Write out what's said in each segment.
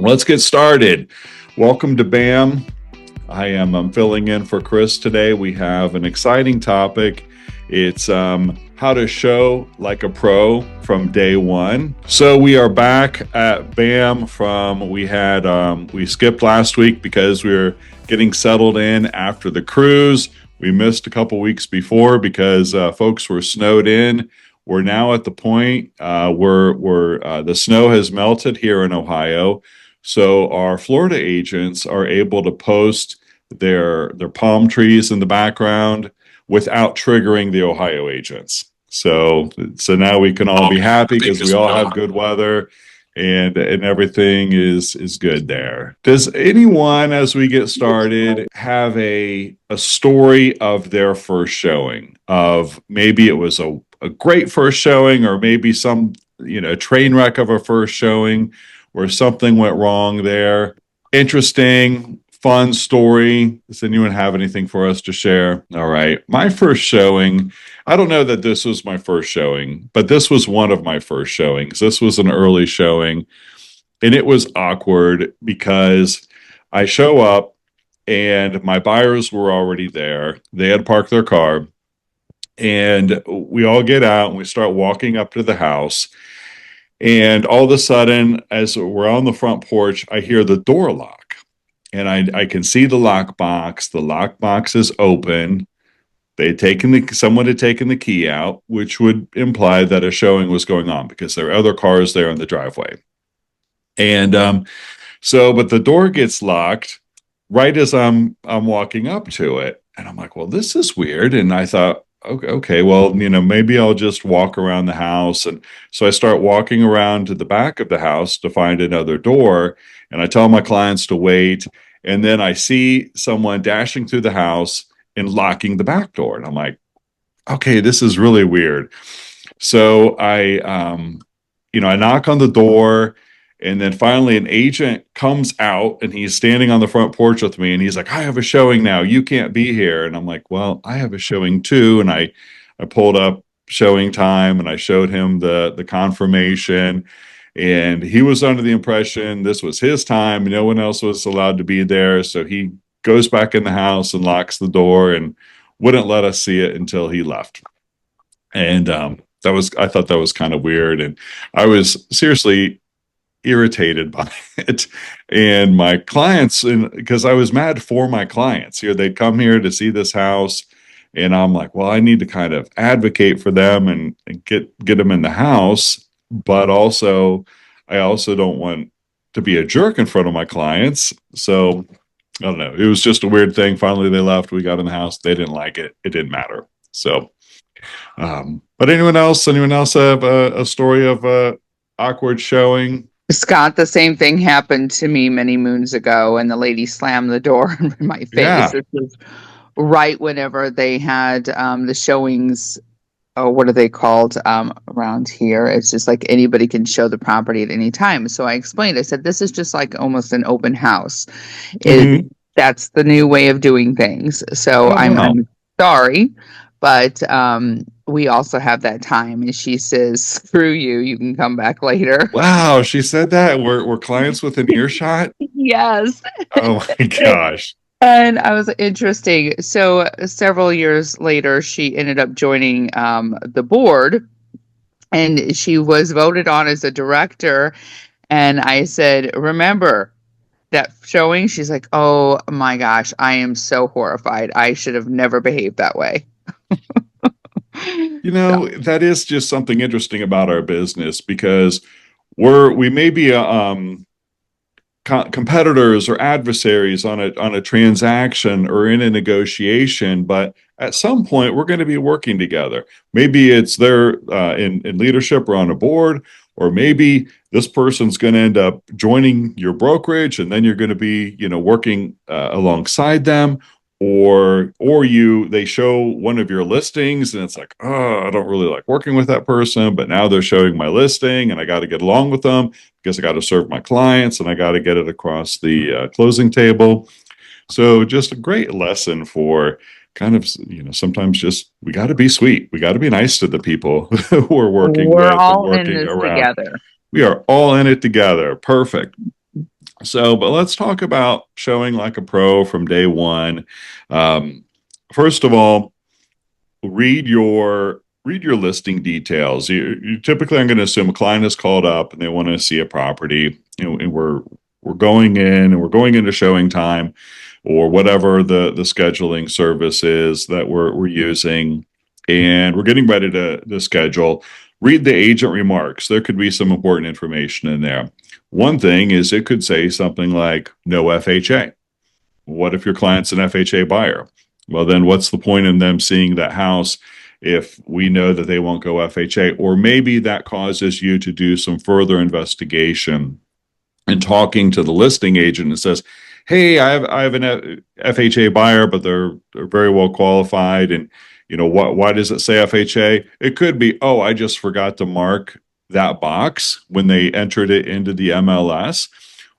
Let's get started. Welcome to BAM. I'm filling in for Chris today. We have an exciting topic. It's how to show like a pro from day one. So we are back at BAM we skipped last week because we were getting settled in after the cruise. We missed a couple weeks before because folks were snowed in. We're now at the point where the snow has melted here in Ohio. So our Florida agents are able to post their palm trees in the background without triggering the Ohio agents. So now we can all be happy because we all have good weather and everything is good there. Does anyone, as we get started, have a story of their first showing? Of maybe it was a great first showing, or maybe some train wreck of a first showing, where something went wrong there. Interesting, fun story. Does anyone have anything for us to share? All right. My first showing, I don't know that this was my first showing, but this was one of my first showings. This was an early showing, and it was awkward because I show up and my buyers were already there. They had parked their car, and we all get out and we start walking up to the house. And all of a sudden, as we're on the front porch, I hear the door lock, and I can see the lockbox. The lockbox is open. Someone had taken the key out, which would imply that a showing was going on because there are other cars there in the driveway. And but the door gets locked right as I'm walking up to it, and I'm like, well, this is weird. And I thought, okay, well, maybe I'll just walk around the house. And so I start walking around to the back of the house to find another door. And I tell my clients to wait. And then I see someone dashing through the house and locking the back door. And I'm like, okay, this is really weird. So I knock on the door. And then finally an agent comes out and he's standing on the front porch with me, and he's like, I have a showing now. You can't be here. And I'm like, well, I have a showing too. And I pulled up showing time and I showed him the confirmation, and he was under the impression this was his time. No one else was allowed to be there. So he goes back in the house and locks the door and wouldn't let us see it until he left. And I thought that was kind of weird. And I was seriously irritated by it, and my clients, because I was mad for my clients here. They'd come here to see this house, and I'm like, well, I need to kind of advocate for them and get them in the house, but I also don't want to be a jerk in front of my clients. So I don't know, it was just a weird thing. Finally they left, we got in the house, they didn't like it, it didn't matter. So but anyone else have a story of a awkward showing? Scott, the same thing happened to me many moons ago, and the lady slammed the door in my face. Yeah. This was right whenever they had the showings. Oh, what are they called around here? It's just like anybody can show the property at any time. So I explained, I said, this is just like almost an open house. Mhm. That's the new way of doing things. So Oh, wow. I'm sorry, but we also have that time. And she says, screw you, you can come back later. Wow, she said that? We're clients within earshot? Yes. Oh my gosh. And I was interesting. So several years later, she ended up joining the board, and she was voted on as a director. And I said, remember that showing? She's like, oh my gosh, I am so horrified. I should have never behaved that way. That is just something interesting about our business, because we may be competitors or adversaries on a transaction or in a negotiation, but at some point we're going to be working together. Maybe it's there in leadership or on a board, or maybe this person's going to end up joining your brokerage, and then you're going to be working alongside them. Or they show one of your listings and it's like, oh, I don't really like working with that person, but now they're showing my listing and I got to get along with them because I got to serve my clients and I got to get it across the closing table. So just a great lesson for kind of, sometimes just, we got to be sweet. We got to be nice to the people who we're working with. We're all and in working this around. together. We are all in it together. Perfect. So, but let's talk about showing like a pro from day one. Um, First of all, read your listing details. You typically, I'm going to assume a client is called up and they want to see a property, and we're going in and we're going into showing time or whatever the scheduling service is that we're using, and we're getting ready to schedule. Read the agent remarks. There could be some important information in there. One thing is it could say something like no FHA. What if your client's an FHA buyer? Well, then what's the point in them seeing that house if we know that they won't go FHA? Or maybe that causes you to do some further investigation and talking to the listing agent and says, "Hey, I have an FHA buyer, but they're very well qualified, and why does it say FHA?" It could be, "Oh, I just forgot to mark that box when they entered it into the MLS."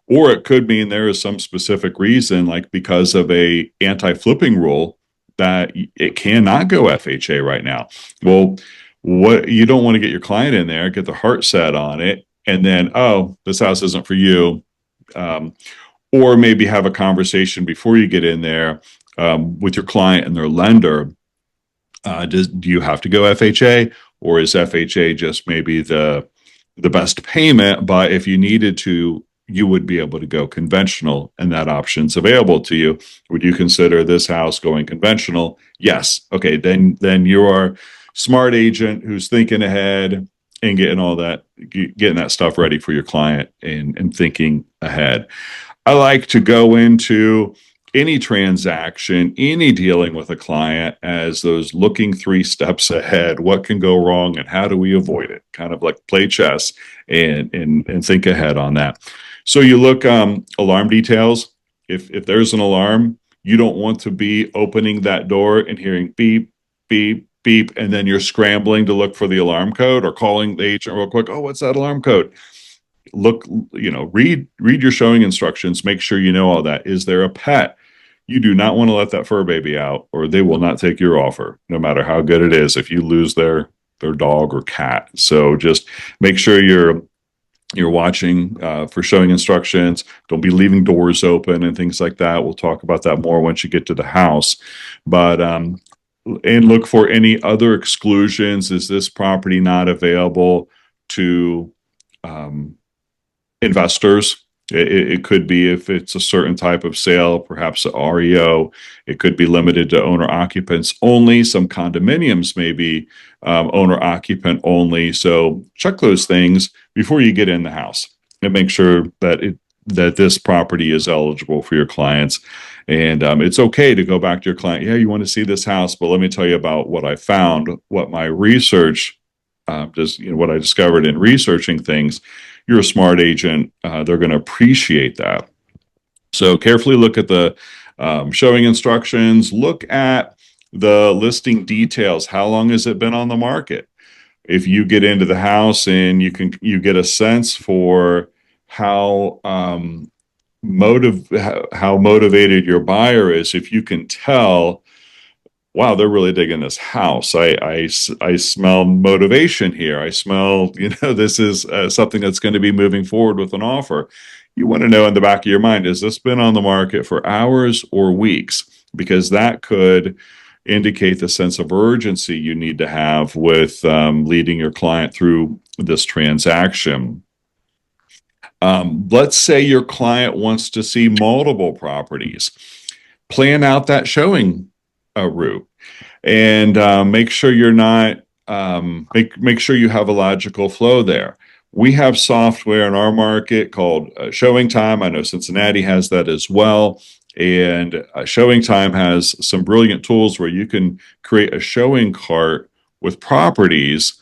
Or it could mean there is some specific reason, like because of a anti-flipping rule, that it cannot go FHA right now. Well, what you don't want to get your client in there, get their heart set on it, and then, oh, this house isn't for you. Um, or maybe have a conversation before you get in there with your client and their lender. Do you have to go FHA, or is FHA just maybe the best payment? But if you needed to, you would be able to go conventional, and that option's available to you. Would you consider this house going conventional? Yes. Okay, then you are smart agent who's thinking ahead and getting that stuff ready for your client and thinking ahead. I like to go into any transaction, any dealing with a client as those looking 3 steps ahead. What can go wrong and how do we avoid it? Kind of like play chess and think ahead on that. So you look alarm details. If there's an alarm, you don't want to be opening that door and hearing beep, beep, beep, and then you're scrambling to look for the alarm code or calling the agent real quick. Oh, what's that alarm code? Look, read your showing instructions, make sure you know all that. Is there a pet? You do not want to let that fur baby out, or they will not take your offer no matter how good it is if you lose their dog or cat. So just make sure you're watching for showing instructions. Don't be leaving doors open and things like that. We'll talk about that more once you get to the house. But and look for any other exclusions. Is this property not available to investors? It could be if it's a certain type of sale, perhaps a REO. It could be limited to owner occupants only. Some condominiums may be owner occupant only. So check those things before you get in the house and make sure that this property is eligible for your clients. And it's okay to go back to your client. Yeah, you want to see this house, but let me tell you about what I found, what my research what I discovered in researching things. You're a smart agent. They're going to appreciate that. So carefully look at the showing instructions. Look at the listing details. How long has it been on the market? If you get into the house and you get a sense for how how motivated your buyer is, if you can tell, wow, they're really digging this house. I smell motivation here. I smell, this is something that's going to be moving forward with an offer. You want to know in the back of your mind, has this been on the market for hours or weeks? Because that could indicate the sense of urgency you need to have with leading your client through this transaction. Let's say your client wants to see multiple properties. Plan out that showing route and make sure you're not make sure you have a logical flow there. We have software in our market called Showing Time. I know Cincinnati has that as well. And Showing Time has some brilliant tools where you can create a showing cart with properties,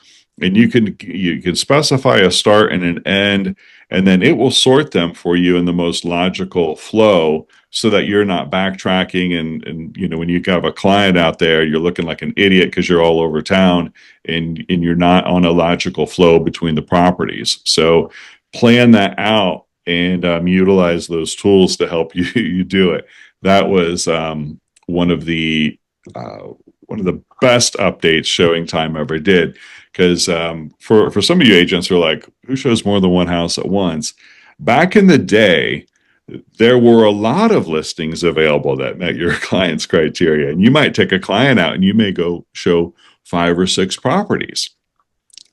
and you can specify a start and an end, and then it will sort them for you in the most logical flow so that you're not backtracking and when you have a client out there, you're looking like an idiot because you're all over town and you're not on a logical flow between the properties. So plan that out and utilize those tools to help you do it. That was one of the best updates Showing Time ever did, because for some of you agents who are like, who shows more than one house at once? Back in the day, there were a lot of listings available that met your client's criteria. And you might take a client out and you may go show 5 or 6 properties.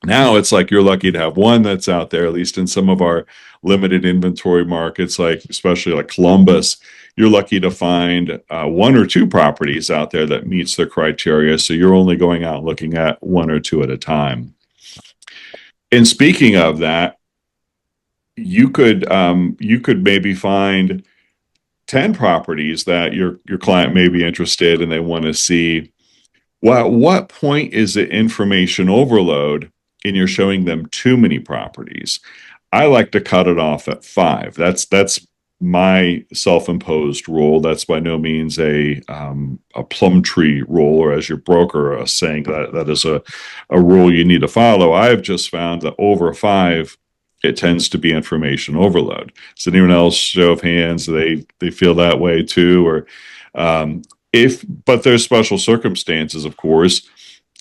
Now it's like you're lucky to have one that's out there, at least in some of our limited inventory markets, like especially like Columbus. You're lucky to find 1 or 2 properties out there that meets the criteria. So you're only going out looking at 1 or 2 at a time. And speaking of that, you could maybe find 10 properties that your client may be interested and they want to see. Well, at what point is it information overload and you're showing them too many properties? I like to cut it off at 5. That's my self-imposed rule. That's by no means a plum tree rule, or as your broker saying that is a rule you need to follow. I've just found that over 5, it tends to be information overload. Does anyone else, show of hands, they feel that way too? Or but there's special circumstances, of course.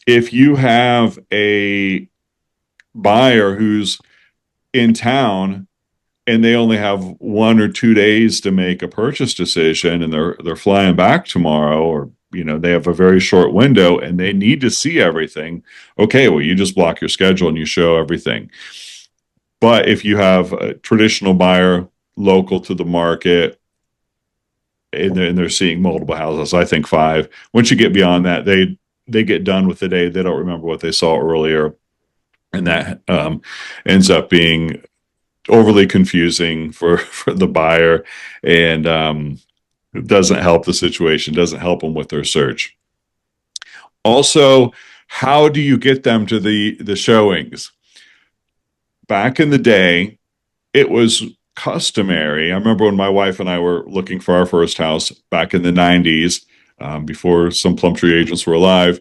If you have a buyer who's in town and they only have 1 or 2 days to make a purchase decision, and they're flying back tomorrow, or they have a very short window and they need to see everything. Okay, well, you just block your schedule and you show everything. But if you have a traditional buyer local to the market and they're seeing multiple houses, I think 5. Once you get beyond that, they get done with the day. They don't remember what they saw earlier, and that ends up being overly confusing for the buyer, and it doesn't help the situation, doesn't help them with their search. Also, how do you get them to the showings? Back in the day, it was customary. I remember when my wife and I were looking for our first house back in the 90s, before some Plum Tree agents were alive.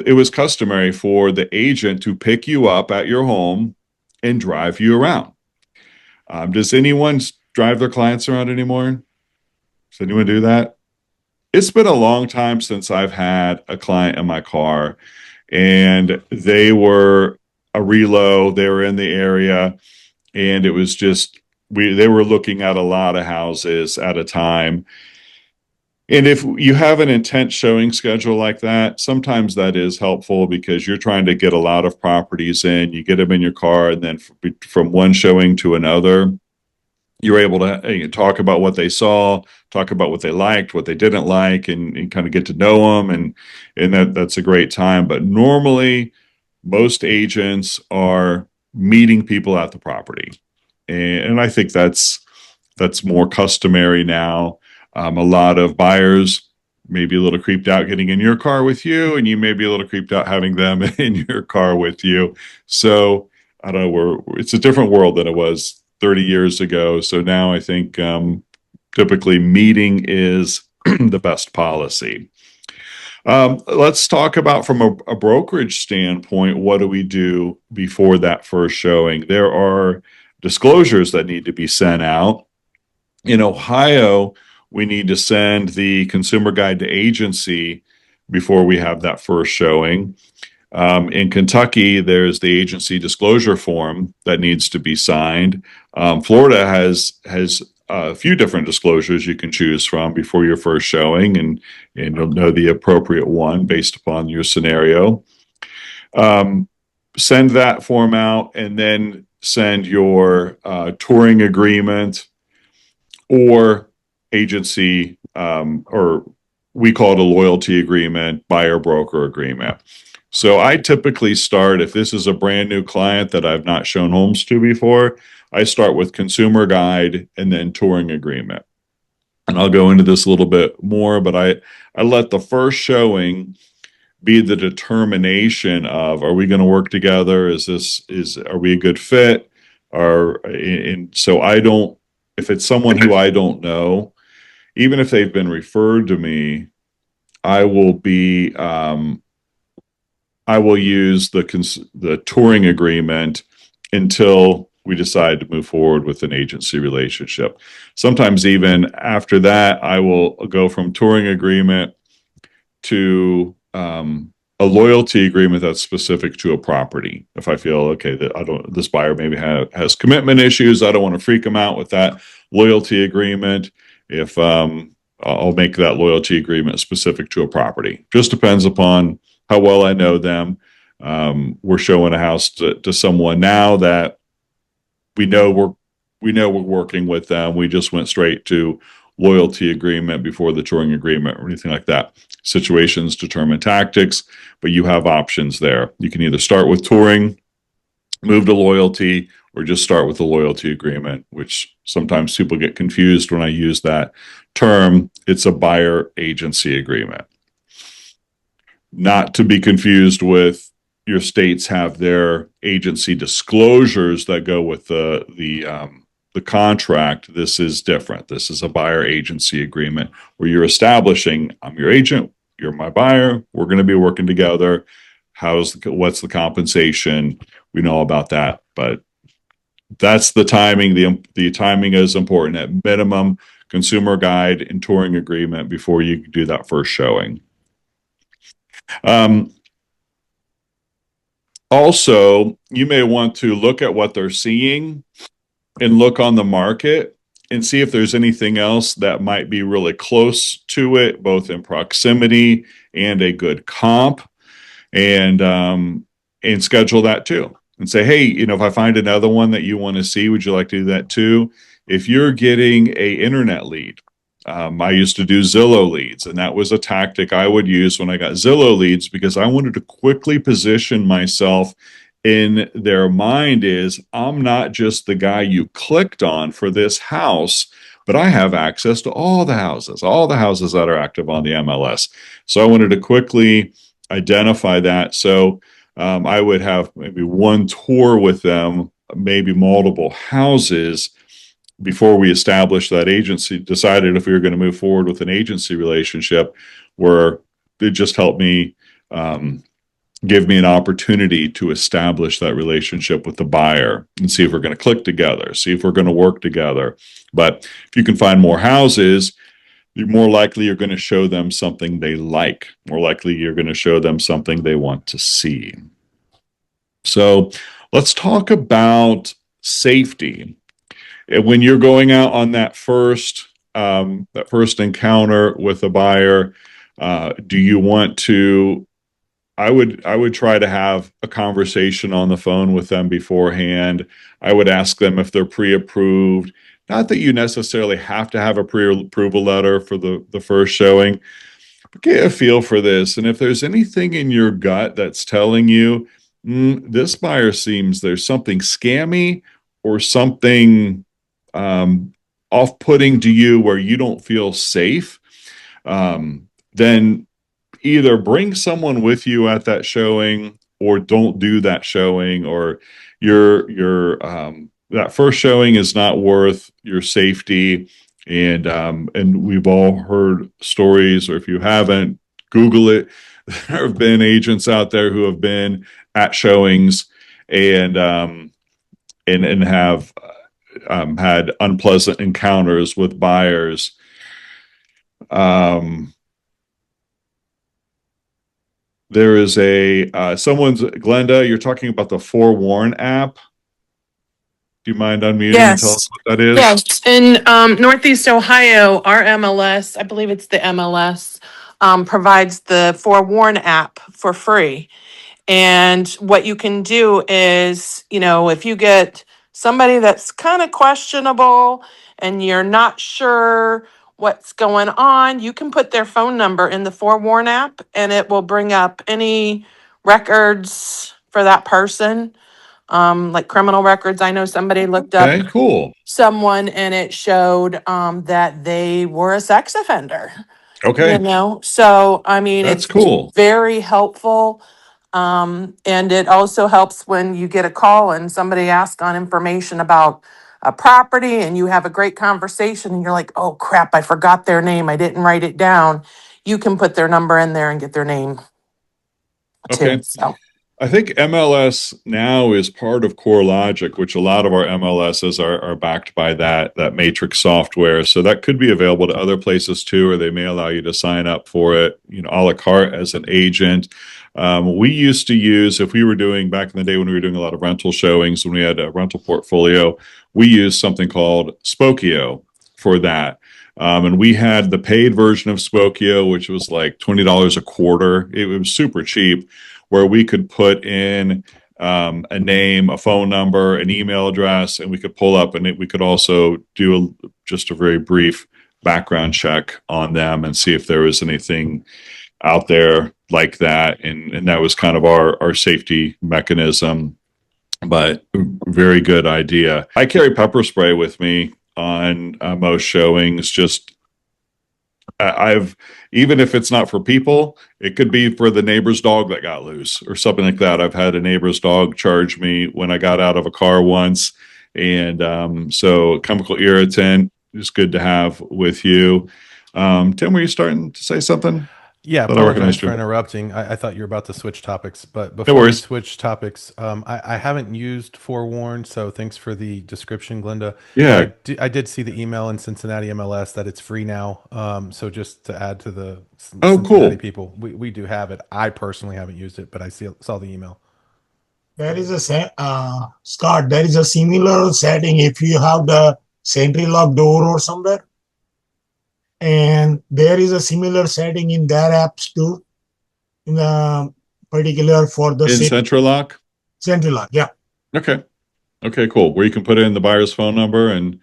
It was customary for the agent to pick you up at your home and drive you around. Does anyone drive their clients around anymore? Does anyone do that? It's been a long time since I've had a client in my car, and they were a relo. They were in the area, and it was just they were looking at a lot of houses at a time. And if you have an intense showing schedule like that, sometimes that is helpful because you're trying to get a lot of properties in. You get them in your car, and then from one showing to another, you're able to talk about what they saw, talk about what they liked, what they didn't like, and kind of get to know them. And that's a great time. But normally, most agents are meeting people at the property. And I think that's more customary now. A lot of buyers may be a little creeped out getting in your car with you, and you may be a little creeped out having them in your car with you. So I don't know, it's a different world than it was 30 years ago. So now I think typically meeting is the best policy. Let's talk about from a brokerage standpoint, what do we do before that first showing? There are disclosures that need to be sent out. In Ohio, we need to send the consumer guide to agency before we have that first showing. In Kentucky, there's the agency disclosure form that needs to be signed. Florida has a few different disclosures you can choose from before your first showing, and you'll know the appropriate one based upon your scenario. Send that form out, and then send your touring agreement or agency, or we call it a loyalty agreement, buyer broker agreement. So I typically start, if this is a brand new client that I've not shown homes to before, I start with consumer guide and then touring agreement. And I'll go into this a little bit more, but I let the first showing be the determination of, are we going to work together? Are we a good fit? So if it's someone who I don't know, even if they've been referred to me, I will use the touring agreement until we decide to move forward with an agency relationship. Sometimes even after that, I will go from touring agreement to a loyalty agreement that's specific to a property. If I feel, okay, that this buyer maybe has commitment issues, I don't want to freak them out with that. loyalty agreement. If I'll make that loyalty agreement specific to a property. Just depends upon how well I know them. We're showing a house to someone now that we know we're working with them. We just went straight to loyalty agreement before the touring agreement or anything like that. Situations determine tactics, but you have options there. You can either start with touring, move to loyalty, or just start with the loyalty agreement, which sometimes people get confused when I use that term. It's a buyer agency agreement. Not to be confused with your states have their agency disclosures that go with the contract. This is different. This is a buyer agency agreement where you're establishing, I'm your agent, you're my buyer, we're going to be working together. What's the compensation? We know about that, but that's the timing. The timing is important. At minimum, consumer guide and touring agreement before you do that first showing. Also, you may want to look at what they're seeing and look on the market and see if there's anything else that might be really close to it, both in proximity and a good comp, and schedule that too. And say, hey, if I find another one that you want to see, would you like to do that too? If you're getting a internet lead, I used to do Zillow leads, and that was a tactic I would use when I got Zillow leads because I wanted to quickly position myself in their mind is I'm not just the guy you clicked on for this house, but I have access to all the houses that are active on the MLS. So I wanted to quickly identify that. So I would have maybe one tour with them, maybe multiple houses before we established that agency, decided if we were going to move forward with an agency relationship where it just helped me give me an opportunity to establish that relationship with the buyer and see if we're going to click together, see if we're going to work together. But if you can find more houses, you're more likely you're going to show them something they like. More likely you're going to show them something they want to see. So let's talk about safety. When you're going out on that first encounter with a buyer, do you want to? I would try to have a conversation on the phone with them beforehand. I would ask them if they're pre-approved. Not that you necessarily have to have a pre-approval letter for the first showing, but get a feel for this. And if there's anything in your gut that's telling you this buyer seems there's something scammy or something off-putting to you where you don't feel safe, then either bring someone with you at that showing or don't do that showing, or your that first showing is not worth your safety. And we've all heard stories, or if you haven't, Google it. There have been agents out there who have been at showings and have had unpleasant encounters with buyers. There is Glenda, you're talking about the Forewarn app. Do you mind unmuting and tell us what that is? Yes. In Northeast Ohio, our MLS, I believe it's the MLS, provides the Forewarn app for free. And what you can do is, if you get somebody that's kind of questionable and you're not sure what's going on, you can put their phone number in the Forewarn app and it will bring up any records for that person, like criminal records. I know somebody looked up Okay, cool. someone and it showed that they were a sex offender. Okay, So I mean, that's it's cool. very helpful. And it also helps when you get a call and somebody asks on information about a property and you have a great conversation and you're like, oh crap, I forgot their name. I didn't write it down. You can put their number in there and get their name too. Okay. So I think MLS now is part of CoreLogic, which a lot of our MLSs are backed by that matrix software. So that could be available to other places too, or they may allow you to sign up for it, a la carte as an agent. We used to use, if we were doing back in the day when we were doing a lot of rental showings, when we had a rental portfolio, we used something called Spokio for that. And we had the paid version of Spokio, which was like $20 a quarter. It was super cheap, where we could put in a name, a phone number, an email address, and we could pull up, and we could also do just a very brief background check on them and see if there was anything out there like that. And that was kind of our safety mechanism, but very good idea. I carry pepper spray with me on most showings. Just I've, even if it's not for people, it could be for the neighbor's dog that got loose or something like that. I've had a neighbor's dog charge me when I got out of a car once. And so chemical irritant is good to have with you. Tim, were you starting to say something? Yeah, Thought I apologize recognized for you. interrupting. I thought you were about to switch topics, but No before we worries. switch topics, I haven't used Forewarn, so thanks for the description, Glinda. Yeah. I did see the email in Cincinnati MLS that it's free now. So just to add to the Oh, Cincinnati cool. people, we do have it. I personally haven't used it, but I saw the email. There is Scott, there is a similar setting if you have the sentry lock door or somewhere. And there is a similar setting in their apps too, in the particular for the In Central Lock? sentry lock. Yeah. Okay. Okay, cool. Where you can put in the buyer's phone number and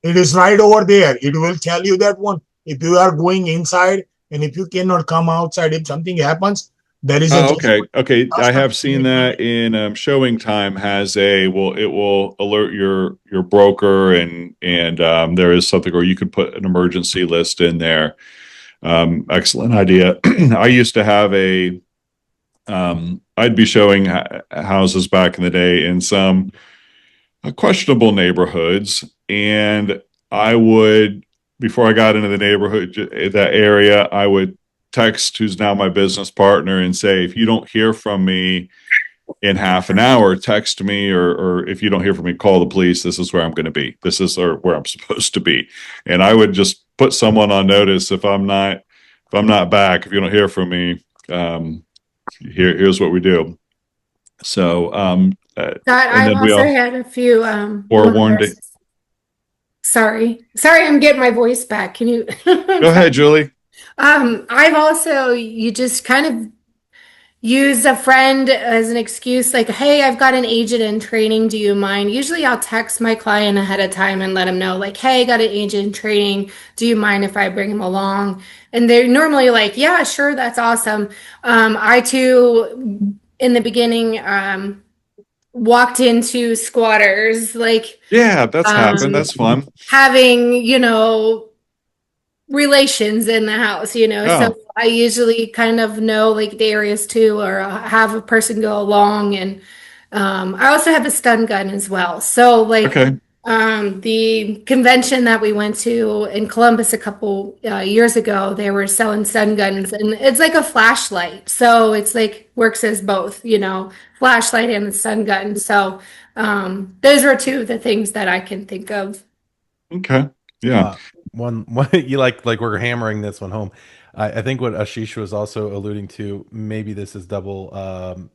It is right over there. It will tell you that one. If you are going inside and if you cannot come outside, if something happens, there is a okay. I have seen that in Showing Time has it will alert your broker and there is something where you could put an emergency list in there. Excellent idea. I used to have I'd be showing houses back in the day in some questionable neighborhoods, and I would, before I got into the neighborhood, that area, I would text who's now my business partner and say, if you don't hear from me in half an hour, text me, or if you don't hear from me, call the police. This is where I'm going to be. This is where I'm supposed to be. And I would just put someone on notice if I'm not back, if you don't hear from me, here's what we do. So, God, I've also had a few forewarned. Sorry, I'm getting my voice back. Can you Go ahead, Julie? I've also, you just kind of use a friend as an excuse, like, hey, I've got an agent in training, do you mind? Usually I'll text my client ahead of time and let them know, like, hey, I got an agent in training, do you mind if I bring him along? And they're normally like, yeah, sure, that's awesome. I too, in the beginning, walked into squatters, like, yeah, that's happened. That's fun. Having, relations in the house, so I usually kind of know like the areas too, or have a person go along. And I also have a stun gun as well. So like, okay. The convention that we went to in Columbus a couple years ago, they were selling stun guns, and it's like a flashlight. So it's like works as both, flashlight and the stun gun. So those are two of the things that I can think of. Okay. Yeah. One you like we're hammering this one home. I think what Ashish was also alluding to, maybe this is double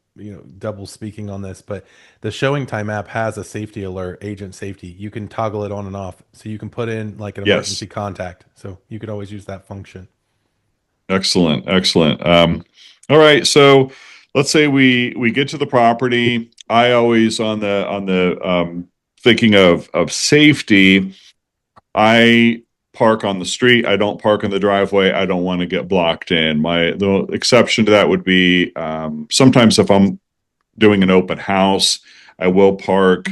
speaking on this, but the Showing Time app has a safety alert, agent safety. You can toggle it on and off, so you can put in like an emergency contact. So you could always use that function. Excellent. All right. So let's say we get to the property. I always on the thinking of safety, I park on the street. I don't park in the driveway. I don't want to get blocked in. The exception to that would be sometimes if I'm doing an open house, I will park.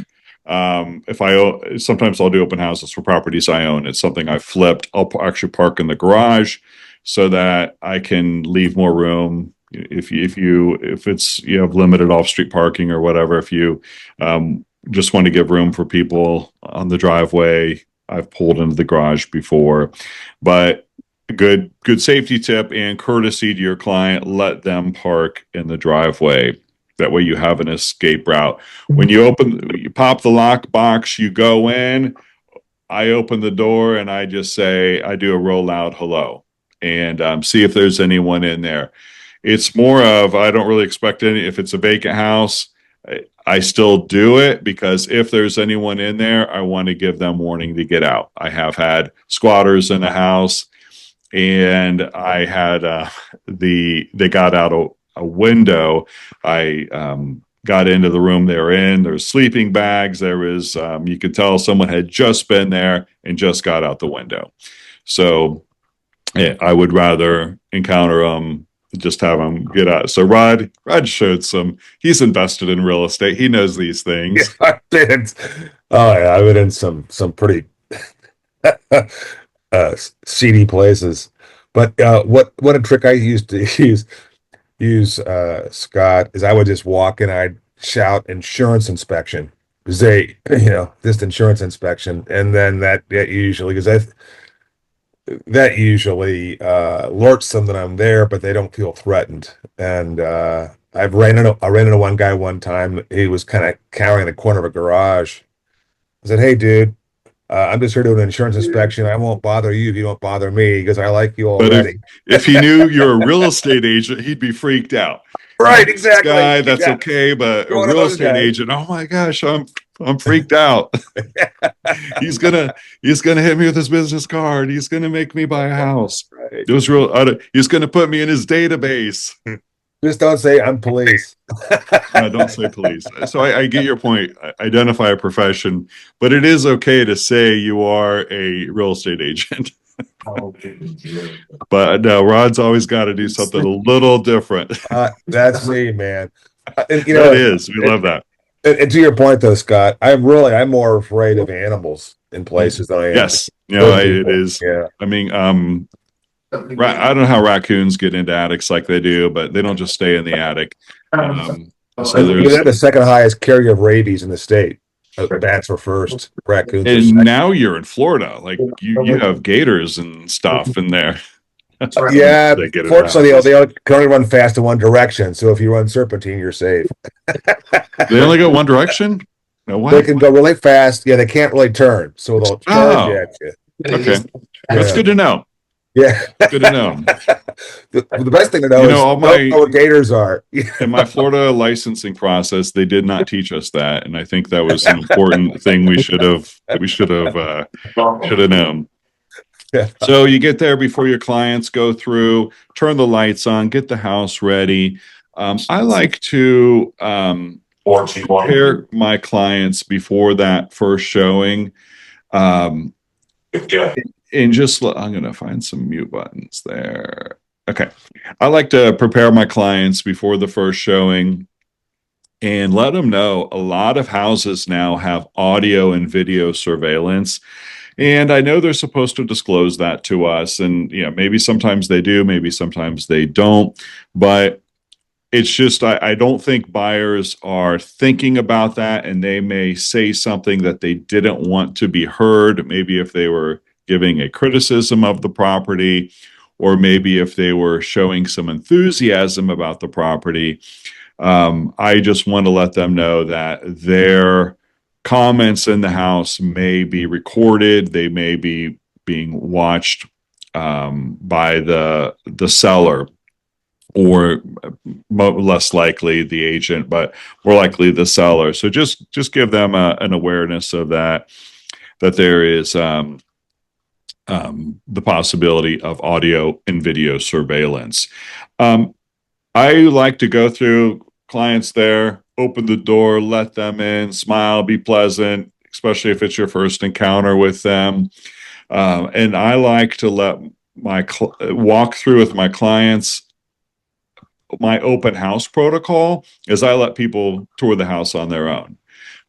Sometimes I'll do open houses for properties I own. It's something I flipped. I'll actually park in the garage so that I can leave more room. If you have limited off-street parking or whatever, if you just want to give room for people on the driveway, I've pulled into the garage before. But good safety tip and courtesy to your client, let them park in the driveway. That way you have an escape route. When you pop the lock box, you go in, I open the door and I just say, I do a real loud hello and see if there's anyone in there. It's more of, I don't really expect any, if it's a vacant house, I still do it because if there's anyone in there, I want to give them warning to get out. I have had squatters in the house and I had they got out a window. I got into the room they were in. There's sleeping bags. There was you could tell someone had just been there and just got out the window. So yeah, I would rather encounter them, just have them get out. So Rod showed some. He's invested in real estate. He knows these things. Yeah, I've been. Oh yeah, I've been in some pretty seedy places. But what a trick I used to use Scott is I would just walk in, I'd shout insurance inspection because they just insurance inspection, and then that usually that usually alerts them that I'm there, but they don't feel threatened. And I ran into one guy one time. He was kind of cowering in the corner of a garage. I said, "Hey, dude, I'm just here doing an insurance inspection. I won't bother you if you don't bother me because I like you But already." if he knew you're a real estate agent, he'd be freaked out. Right, exactly. This guy, that's okay, but a You're one of real those estate guys. agent, oh my gosh, I'm freaked out. he's gonna hit me with his business card. He's gonna make me buy a house. Right. It was he's gonna put me in his database. Just don't say I'm police. Don't say police. So I get your point. Identify a profession, but it is okay to say you are a real estate agent. But no, Rod's always got to do something a little different. That's me, man. And, That is. We love that. And to your point, though, Scott, I'm more afraid of animals in places than I am. Yes, Good it people. is. Yeah. I mean, I don't know how raccoons get into attics like they do, but they don't just stay in the attic. So We had the second highest carrier of rabies in the state. Bats were first. Raccoons. And now you're in Florida. Like you have gators and stuff in there. Yeah, They get it fortunately, out. they can only run fast in one direction. So if you run serpentine, you're safe. They only go one direction? No way. They can go really fast. Yeah, they can't really turn. So they'll charge at you. Okay. That's good to know. Yeah. Good to know. The best thing to know is all don't know what gators are. In my Florida licensing process, they did not teach us that, and I think that was an important thing we should have known. Yeah. So you get there before your clients go through, turn the lights on, get the house ready. I like to prepare my clients before that first showing. And just, I'm going to find some mute buttons there. Okay. I like to prepare my clients before the first showing and let them know a lot of houses now have audio and video surveillance. And I know they're supposed to disclose that to us. And, maybe sometimes they do, maybe sometimes they don't. But it's just, I don't think buyers are thinking about that. And they may say something that they didn't want to be heard. Maybe if they were giving a criticism of the property, or maybe if they were showing some enthusiasm about the property. I just want to let them know that their comments in the house may be recorded. They may be being watched by the seller, or less likely the agent, but more likely the seller. So just give them an awareness of that there is the possibility of audio and video surveillance. I like to go through clients there, open the door, let them in, smile, be pleasant, especially if it's your first encounter with them. And I like to let walk through with my clients. My open house protocol is I let people tour the house on their own.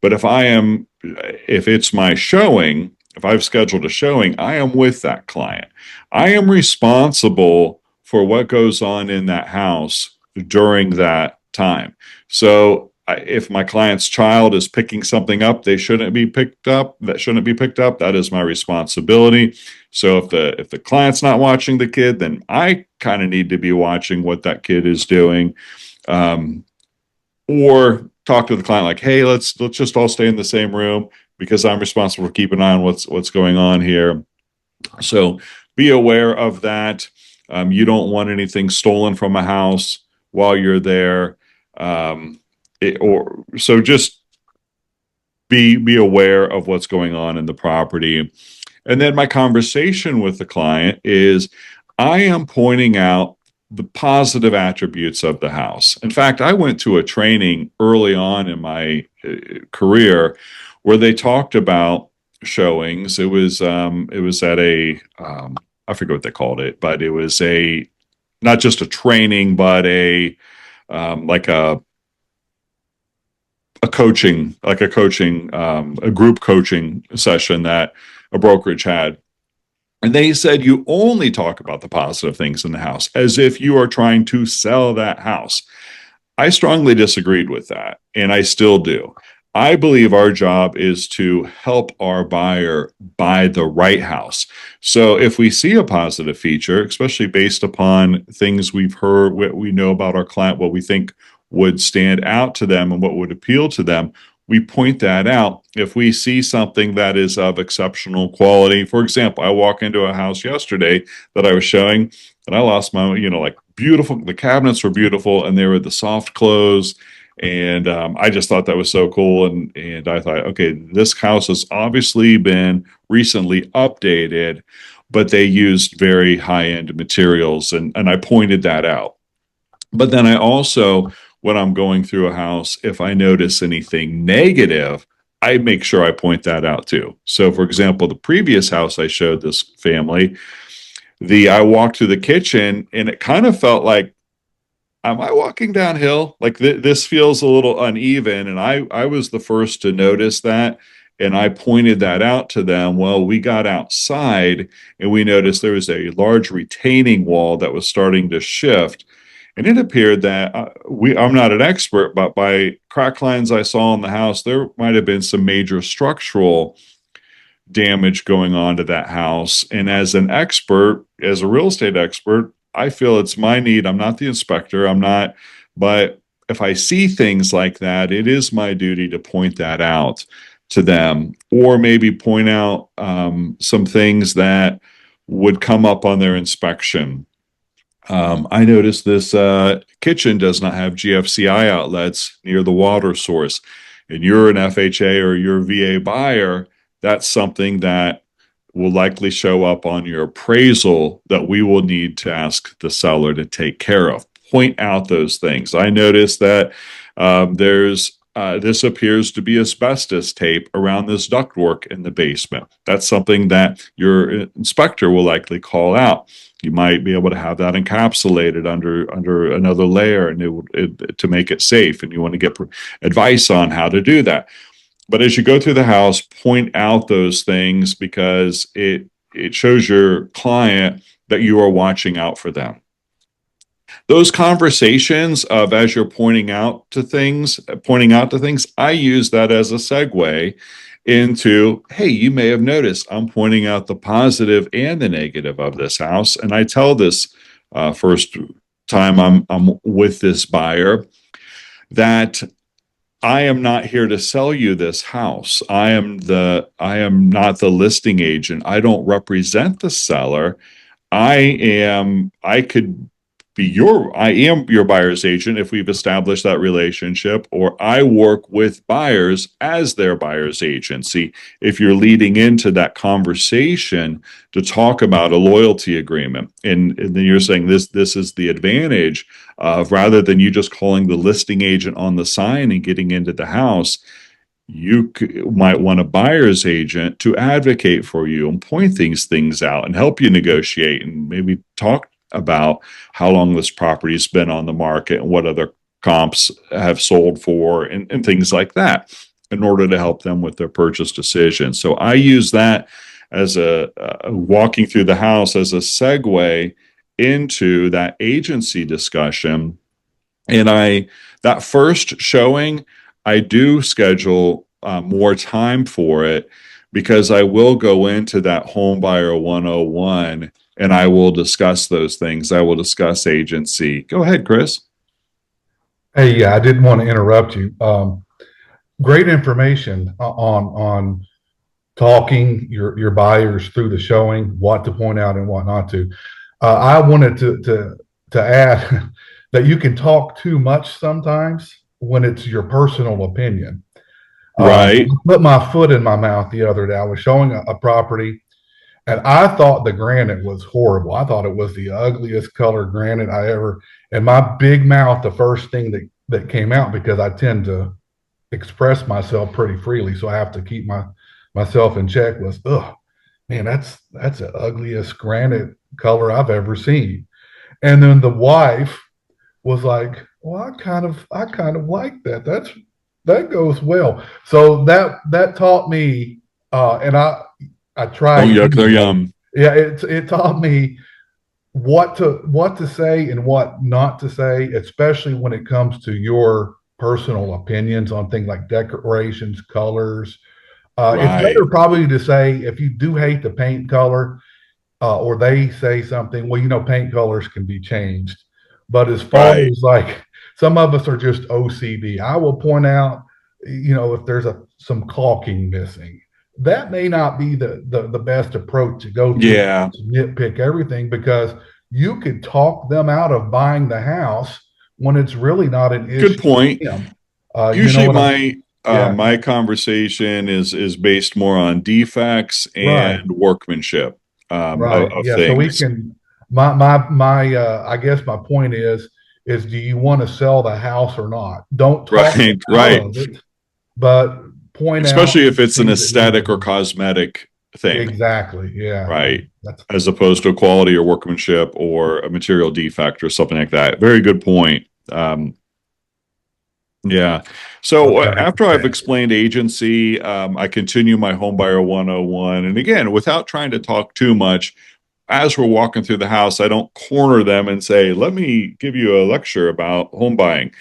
But if it's my showing, if I've scheduled a showing, I am with that client. I am responsible for what goes on in that house during that time. So if my client's child is picking something up they shouldn't be picked up, that is my responsibility. So if the client's not watching the kid, then I kind of need to be watching what that kid is doing. Or talk to the client like, hey, let's just all stay in the same room because I'm responsible for keeping an eye on what's going on here. So be aware of that. You don't want anything stolen from a house while you're there. So just be aware of what's going on in the property. And then my conversation with the client is I am pointing out the positive attributes of the house. In fact, I went to a training early on in my career where they talked about showings. It was at a I forget what they called it, but it was not just a training, but like a coaching, a group coaching session that a brokerage had. And they said you only talk about the positive things in the house as if you are trying to sell that house. I strongly disagreed with that, and I still do. I believe our job is to help our buyer buy the right house. So if we see a positive feature, especially based upon things we've heard, what we know about our client, what we think would stand out to them and what would appeal to them, we point that out. If we see something that is of exceptional quality, for example, I walk into a house yesterday that I was showing and I lost my, like beautiful, the cabinets were beautiful and they were the soft close. And I just thought that was so cool. And I thought, okay, this house has obviously been recently updated, but they used very high-end materials. And I pointed that out. But then I also, when I'm going through a house, if I notice anything negative, I make sure I point that out too. So for example, the previous house I showed this family, I walked through the kitchen and it kind of felt like, am I walking downhill? Like this feels a little uneven. And I was the first to notice that. And I pointed that out to them. Well, we got outside and we noticed there was a large retaining wall that was starting to shift. And it appeared that I'm not an expert, but by crack lines I saw in the house, there might have been some major structural damage going on to that house. And as an expert, as a real estate expert, I feel it's my need. I'm not the inspector. But if I see things like that, it is my duty to point that out to them, or maybe point out some things that would come up on their inspection. I noticed this kitchen does not have GFCI outlets near the water source. And you're an FHA or you're a VA buyer, that's something that will likely show up on your appraisal that we will need to ask the seller to take care of. Point out those things. I noticed that this appears to be asbestos tape around this ductwork in the basement. That's something that your inspector will likely call out. You might be able to have that encapsulated under another layer and to make it safe. And you want to get advice on how to do that. But as you go through the house, point out those things because it shows your client that you are watching out for them. Those conversations of as you're pointing out to things, I use that as a segue into, hey, you may have noticed I'm pointing out the positive and the negative of this house. And I tell this first time I'm with this buyer that I am not here to sell you this house. I am not the listing agent. I don't represent the seller. I am your buyer's agent if we've established that relationship, or I work with buyers as their buyer's agency. If you're leading into that conversation to talk about a loyalty agreement, and then you're saying this is the advantage of, rather than you just calling the listing agent on the sign and getting into the house, you might want a buyer's agent to advocate for you and point things out and help you negotiate and maybe talk about how long this property's been on the market and what other comps have sold for and things like that in order to help them with their purchase decision. So I use that as a walking through the house as a segue into that agency discussion And that first showing, I do schedule more time for it, because I will go into that home buyer 101 and I will discuss those things. I will discuss agency. Go ahead, Chris. Hey, yeah, I didn't want to interrupt you. Great information on talking your buyers through the showing, what to point out and what not to. I wanted to add that you can talk too much sometimes when it's your personal opinion. Right. I put my foot in my mouth the other day. I was showing a property, and I thought the granite was horrible. I thought it was the ugliest color granite I ever. And my big mouth, the first thing that came out, because I tend to express myself pretty freely, so I have to keep myself in check, was, "Ugh, man, that's the ugliest granite color I've ever seen." And then the wife was like, "Well, I kind of like that. That goes well." So that taught me, and I tried. Don't yuck their yum. Yeah, it taught me what to say and what not to say, especially when it comes to your personal opinions on things like decorations, colors. It's Right. better probably to say, if you do hate the paint color, or they say something, well, paint colors can be changed. But as far Right. as, like, some of us are just OCD. I will point out, if there's some caulking missing. That may not be the best approach to go through. Yeah. Nitpick everything, because you could talk them out of buying the house when it's really not an issue. Good point. Usually my conversation is based more on defects and workmanship of Yeah, things. so we can. I guess my point is do you want to sell the house or not? Don't talk out of it, but point out, especially if it's an aesthetic or cosmetic thing. Exactly. Yeah. Right. As opposed to quality or workmanship or a material defect or something like that. Very good point. Yeah. So after I've explained agency, I continue my homebuyer 101. And again, without trying to talk too much, as we're walking through the house, I don't corner them and say, "Let me give you a lecture about home buying."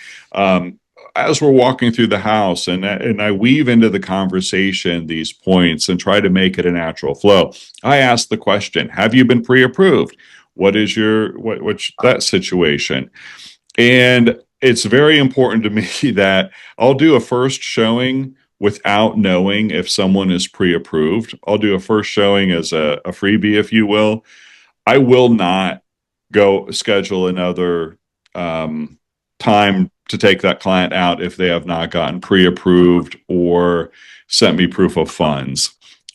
As we're walking through the house, and I weave into the conversation these points and try to make it a natural flow. I ask the question, "Have you been pre-approved? What is what's that situation?" And it's very important to me that I'll do a first showing without knowing if someone is pre-approved. I'll do a first showing as a freebie, if you will. I will not go schedule another time to take that client out if they have not gotten pre-approved or sent me proof of funds.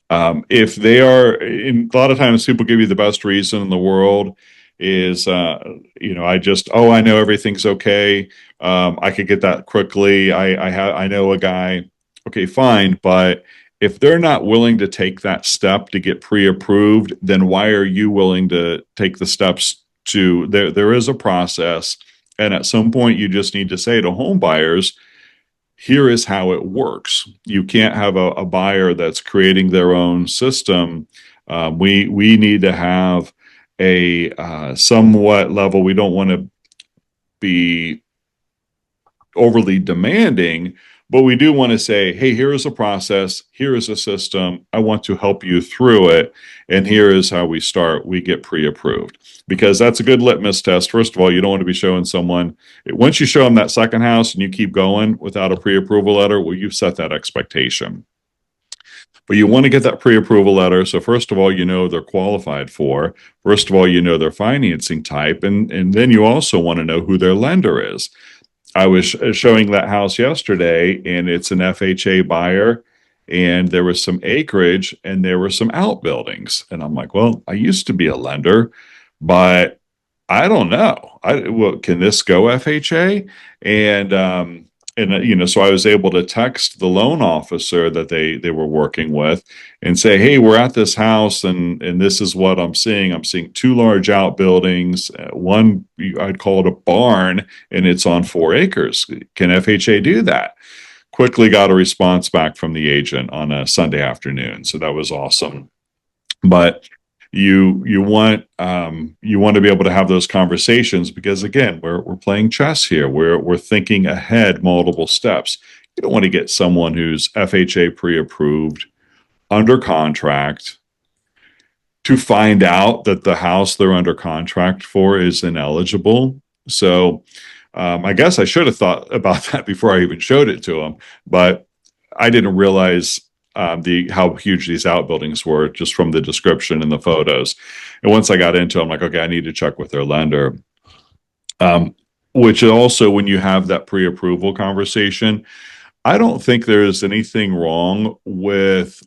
If they are, a lot of times people give you the best reason in the world is, I know everything's okay. I could get that quickly. I know a guy. Okay, fine. But if they're not willing to take that step to get pre-approved, then why are you willing to take the steps to, there is a process. And at some point you just need to say to home buyers, here is how it works. You can't have a buyer that's creating their own system. We need to have a somewhat level. We don't want to be overly demanding, but we do want to say, hey, here is a process, here is a system, I want to help you through it, and here is how we start. We get pre-approved, because that's a good litmus test. First of all, you don't want to be showing someone, once you show them that second house and you keep going without a pre-approval letter, well, you've set that expectation. But you want to get that pre-approval letter. So first of all, they're qualified for. First of all, their financing type. And then you also want to know who their lender is. I was showing that house yesterday, and it's an FHA buyer, and there was some acreage and there were some outbuildings. And I'm like, well, I used to be a lender, but I don't know. Can this go FHA? So I was able to text the loan officer that they were working with and say, hey, we're at this house and this is what I'm seeing. I'm seeing 2 large outbuildings. One, I'd call it a barn, and it's on 4 acres. Can FHA do that? Quickly got a response back from the agent on a Sunday afternoon. So that was awesome. But you want to be able to have those conversations, because again, we're playing chess here. We're thinking ahead multiple steps. You don't want to get someone who's FHA pre-approved, under contract, to find out that the house they're under contract for is ineligible. So I guess I should have thought about that before I even showed it to them, but I didn't realize the how huge these outbuildings were just from the description and the photos. And once I got into it, I'm like, okay, I need to check with their lender. Which also, when you have that pre-approval conversation, I don't think there's anything wrong with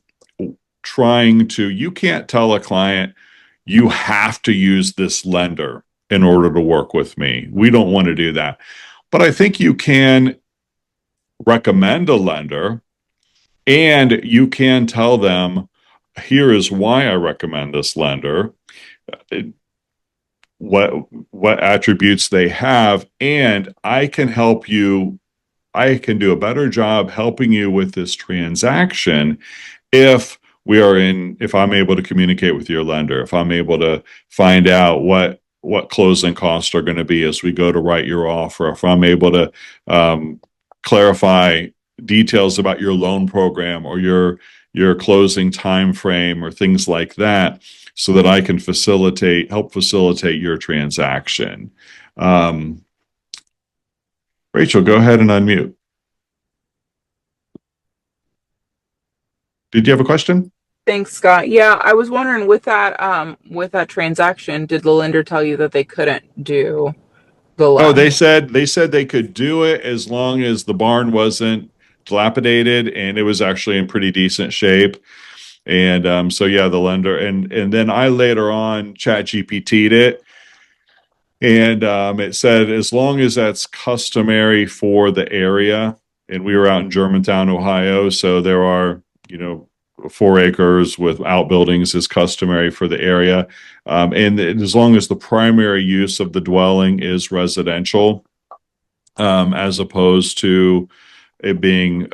you can't tell a client, you have to use this lender in order to work with me. We don't want to do that. But I think you can recommend a lender, and you can tell them, here is why I recommend this lender, what attributes they have, and I can help you. I can do a better job helping you with this transaction if I'm able to communicate with your lender, if I'm able to find out what closing costs are going to be as we go to write your offer, if I'm able to clarify details about your loan program or your closing time frame or things like that, so that I can help facilitate your transaction. Rachel, go ahead and unmute. Did you have a question? Thanks, Scott. Yeah, I was wondering, with that transaction, did the lender tell you that they couldn't do the loan? Oh, they said they could do it as long as the barn wasn't dilapidated and it was actually in pretty decent shape. And so yeah, the lender, and then I later on chat GPT'd it, and it said as long as that's customary for the area. And we were out in Germantown, Ohio, so there are 4 acres with outbuildings is customary for the area. And as long as the primary use of the dwelling is residential, as opposed to it being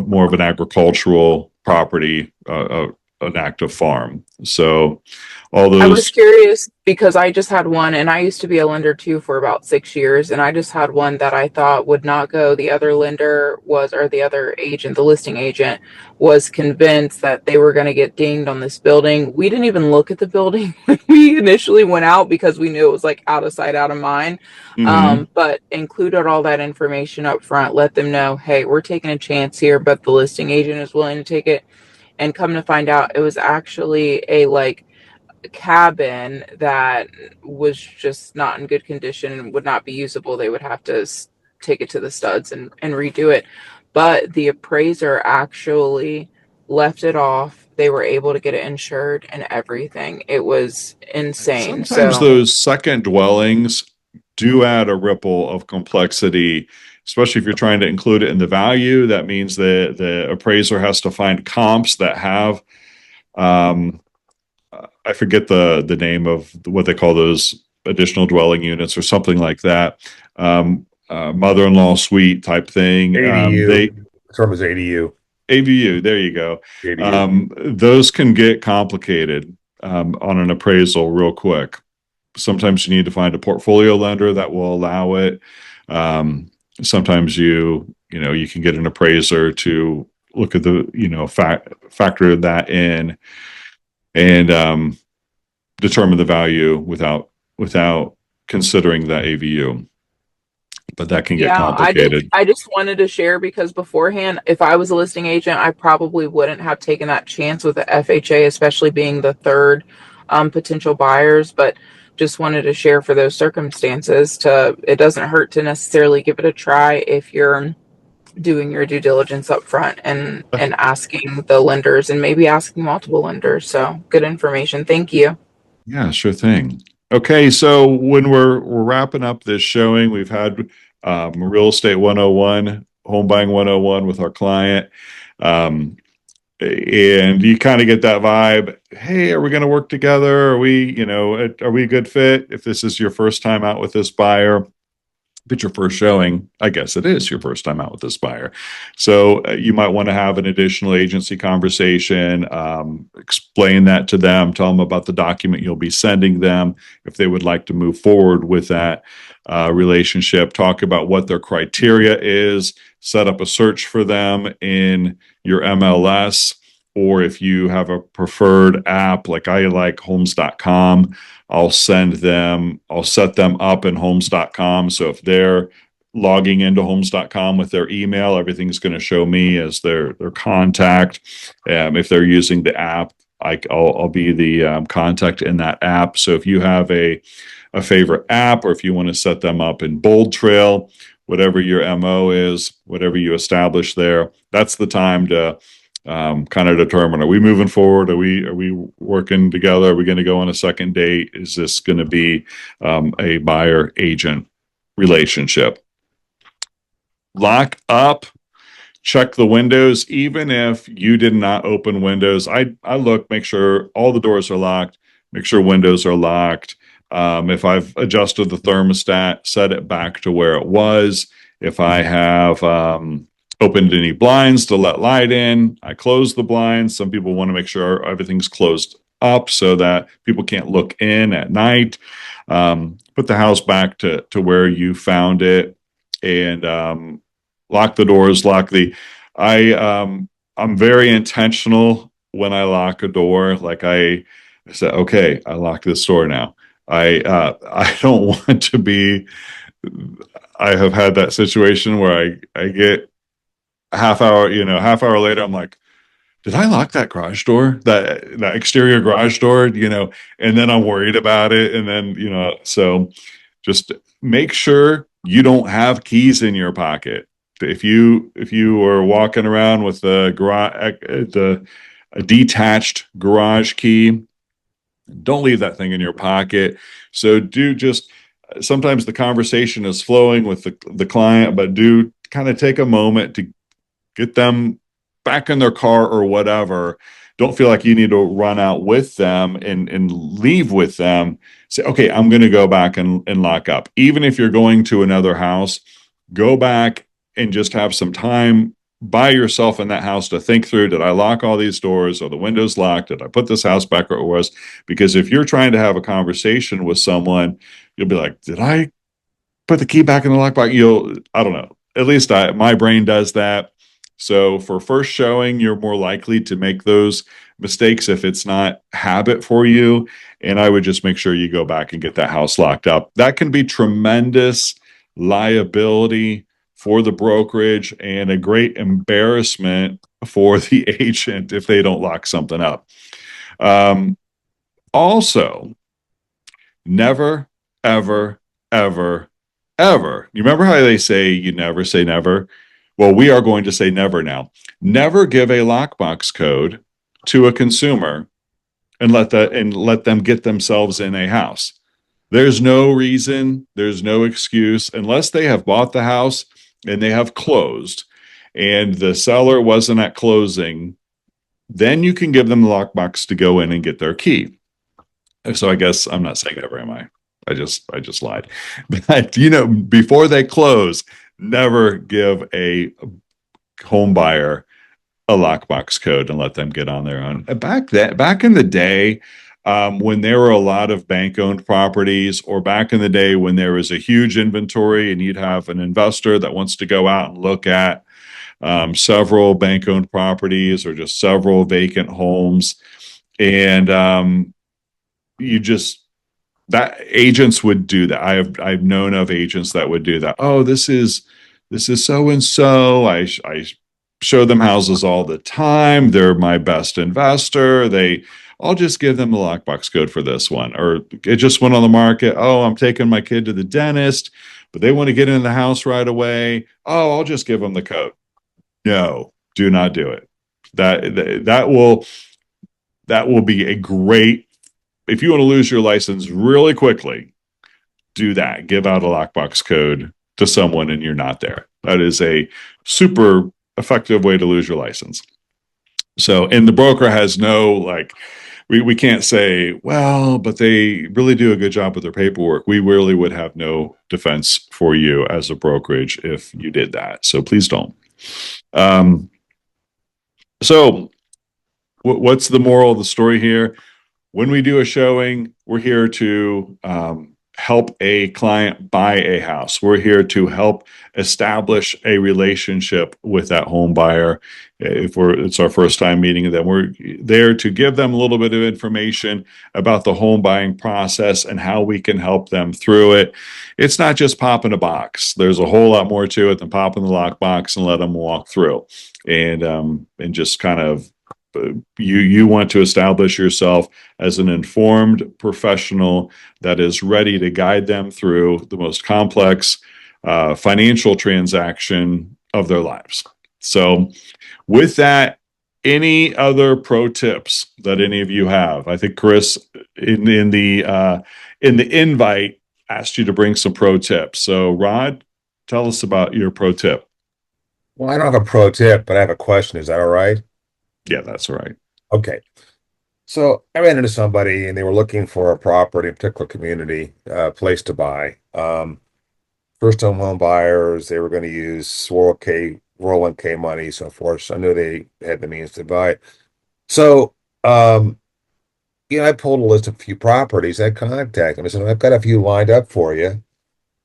more of an agricultural property, an active farm. So all those. I was curious because I just had one, and I used to be a lender too for about 6 years, and I just had one that I thought would not go. The other lender the other agent, the listing agent, was convinced that they were going to get dinged on this building. We didn't even look at the building when we initially went out because we knew it was like out of sight, out of mind. But included all that information up front, let them know, hey, we're taking a chance here, but the listing agent is willing to take it. And come to find out, it was actually a cabin that was just not in good condition and would not be usable. They would have to take it to the studs and redo it. But the appraiser actually left it off. They were able to get it insured and everything. It was insane. Sometimes those second dwellings do add a ripple of complexity, especially if you're trying to include it in the value. That means the appraiser has to find comps that have, I forget the name of what they call those additional dwelling units or something like that. Mother-in-law suite type thing. ADU. The term is ADU. AVU. There you go. ADU. Those can get complicated on an appraisal real quick. Sometimes you need to find a portfolio lender that will allow it. Sometimes you can get an appraiser to look at the factor that in and determine the value without considering that AVU. But that can get complicated. I just wanted to share because beforehand, if I was a listing agent, I probably wouldn't have taken that chance with the FHA, especially being the third potential buyers. But just wanted to share for those circumstances. It doesn't hurt to necessarily give it a try if you're doing your due diligence up front and asking the lenders and maybe asking multiple lenders. So good information. Thank you. Yeah, sure thing. Okay, so when we're wrapping up this showing, we've had Real Estate 101, Home Buying 101 with our client. And you kind of get that vibe. Hey, are we going to work together? Are we a good fit? If this is your first time out with this buyer, If it's your first showing, I guess it is your first time out with this buyer. So you might want to have an additional agency conversation, explain that to them, tell them about the document you'll be sending them if they would like to move forward with that relationship, talk about what their criteria is, set up a search for them in your MLS, or if you have a preferred app, like I like homes.com, I'll set them up in homes.com. So if they're logging into homes.com with their email, everything's going to show me as their contact. If they're using the app, I'll be the contact in that app. So if you have a favorite app, or if you want to set them up in Bold Trail, whatever your MO is, whatever you establish there, that's the time to kind of determine, are we moving forward? Are we working together? Are we going to go on a second date? Is this going to be a buyer agent relationship? Lock up, check the windows. Even if you did not open windows, I look, make sure all the doors are locked, make sure windows are locked. If I've adjusted the thermostat, set it back to where it was. If I have opened any blinds to let light in, I close the blinds. Some people want to make sure everything's closed up so that people can't look in at night. Put the house back to where you found it, and lock the doors. I'm very intentional when I lock a door. Like I said, okay, I lock this door now. I don't want to be. I have had that situation where I get half hour later, I'm like, did I lock that garage door, that exterior garage door, and then I'm worried about it. And then, so just make sure you don't have keys in your pocket. If you are walking around with a detached garage key, don't leave that thing in your pocket. So sometimes the conversation is flowing with the client, but do kind of take a moment to get them back in their car or whatever. Don't feel like you need to run out with them and leave with them. Say, okay, I'm going to go back and lock up. Even if you're going to another house, go back and just have some time by yourself in that house to think through, did I lock all these doors? Are the windows locked? Did I put this house back where it was? Because if you're trying to have a conversation with someone, you'll be like, did I put the key back in the lockbox? I don't know. At least my brain does that. So for first showing, you're more likely to make those mistakes if it's not habit for you. And I would just make sure you go back and get that house locked up. That can be tremendous liability for the brokerage and a great embarrassment for the agent if they don't lock something up. Also, never, ever, ever, ever. You remember how they say you never say never? Well, we are going to say never now. Never give a lockbox code to a consumer and let them get themselves in a house. There's no reason, there's no excuse, unless they have bought the house and they have closed and the seller wasn't at closing, then you can give them the lockbox to go in and get their key. So I guess I'm not saying never, am I? I just lied. But before they close, never give a home buyer a lockbox code and let them get on their own. Back in the day, when there were a lot of bank-owned properties, or back in the day when there was a huge inventory and you'd have an investor that wants to go out and look at several bank-owned properties or just several vacant homes, and that agents would do that. I've known of agents that would do that. Oh, this is so and so. I show them houses all the time. They're my best investor. I'll just give them the lockbox code for this one. Or it just went on the market. Oh, I'm taking my kid to the dentist, but they want to get into the house right away. Oh, I'll just give them the code. No, do not do it. That will be a great. If you want to lose your license really quickly, do that. Give out a lockbox code to someone and you're not there. That is a super effective way to lose your license. So, and the broker has no we can't say, well, but they really do a good job with their paperwork. We really would have no defense for you as a brokerage if you did that. So please don't. So what's the moral of the story here? When we do a showing, we're here to help a client buy a house. We're here to help establish a relationship with that home buyer. If it's our first time meeting them, we're there to give them a little bit of information about the home buying process and how we can help them through it. It's not just popping a box. There's a whole lot more to it than popping the lockbox and let them walk through. And just kind of you want to establish yourself as an informed professional that is ready to guide them through the most complex financial transaction of their lives. So with that, any other pro tips that any of you have? I think Chris in the invite asked you to bring some pro tips. So Rod, tell us about your pro tip. Well, I don't have a pro tip, but I have a question. Is that all right? Yeah, that's right. Okay. So I ran into somebody and they were looking for a property, a particular community, place to buy. First-time home buyers, they were going to use 401k money, so forth. So I knew they had the means to buy it. So, I pulled a list of a few properties. I contacted them. I said, I've got a few lined up for you.